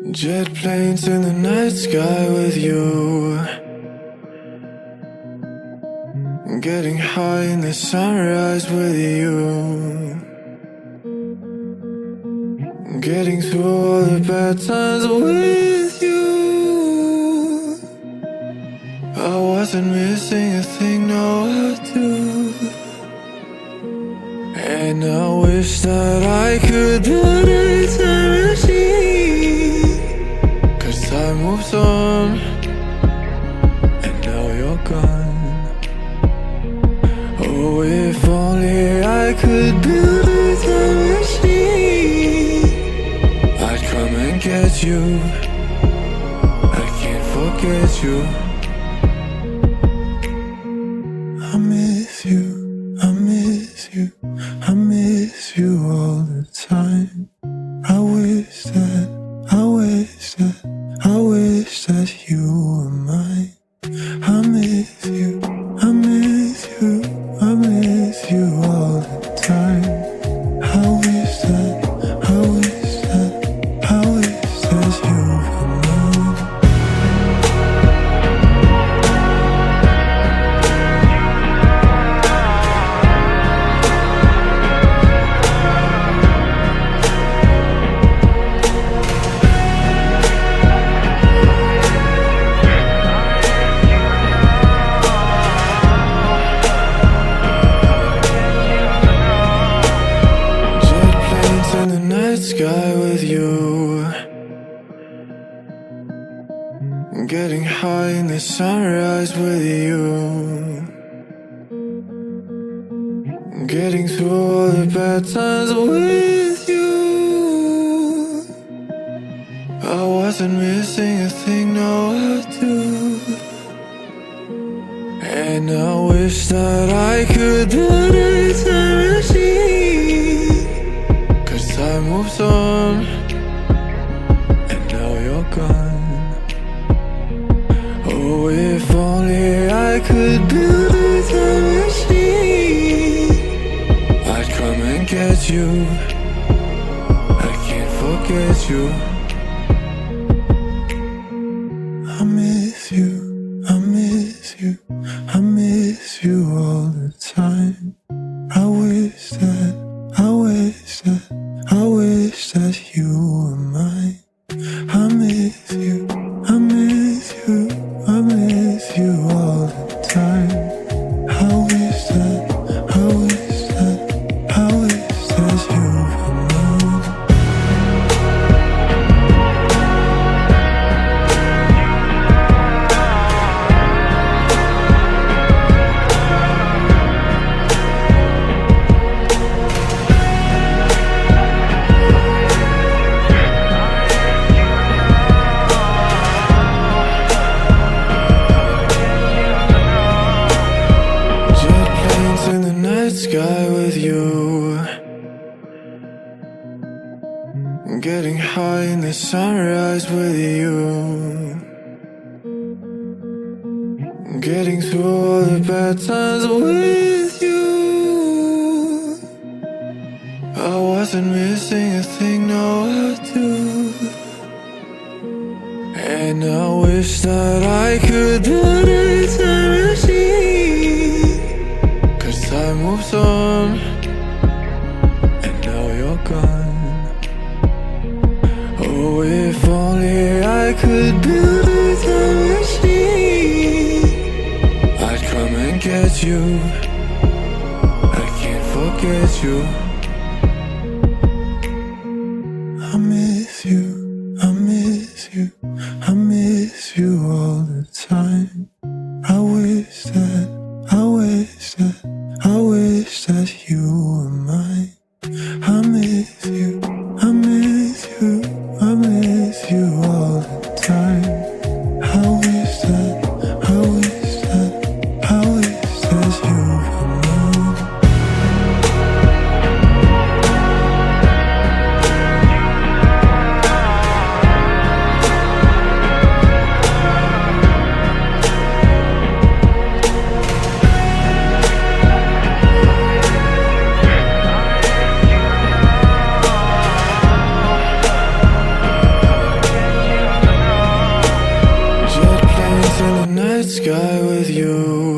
Jet planes in the night sky with you, getting high in the sunrise with you, getting through all the bad times with you. I wasn't missing a thing, no I do. And I wish that I could build a time machine, 'cause time moves on, and now you're gone. Oh, if only I could build a time machine, I'd come and get you. I can't forget you. I miss you, I miss you, I miss you all the time. I wish that, I wish that, I wish that you were mine. I miss you, I miss you, I miss you all the time. I wish that, I wish that, I wish that you were mine. In the night sky with you, getting high in the sunrise with you, getting through all the bad times with you. I wasn't missing a thing, no I do. And I wish that I could build a time machine, time moves on, and now you're gone. Oh, if only I could build a time machine, I'd come and get you. I can't forget you. I miss you, I miss you, I miss you all the time. I wish that, I wish that, I wish that you were mine. I miss you, I miss you, I miss you all the time. I wish that, I wish that, I wish that you were mine. In the night sky with you, getting high in the sunrise with you, getting through all the bad times with you. I wasn't missing a thing, no I do. And I wish that I could build a time machine, time moves on, and now you're gone. Oh, if only I could build a time machine, I'd come and get you. I can't forget you. I miss you, I miss you, I miss you all the time. I wish that, I wish that, I wish that you were mine. I miss you, I miss you, I miss you all the time. I wish that, I wish that, I wish that you were mine. sky with you.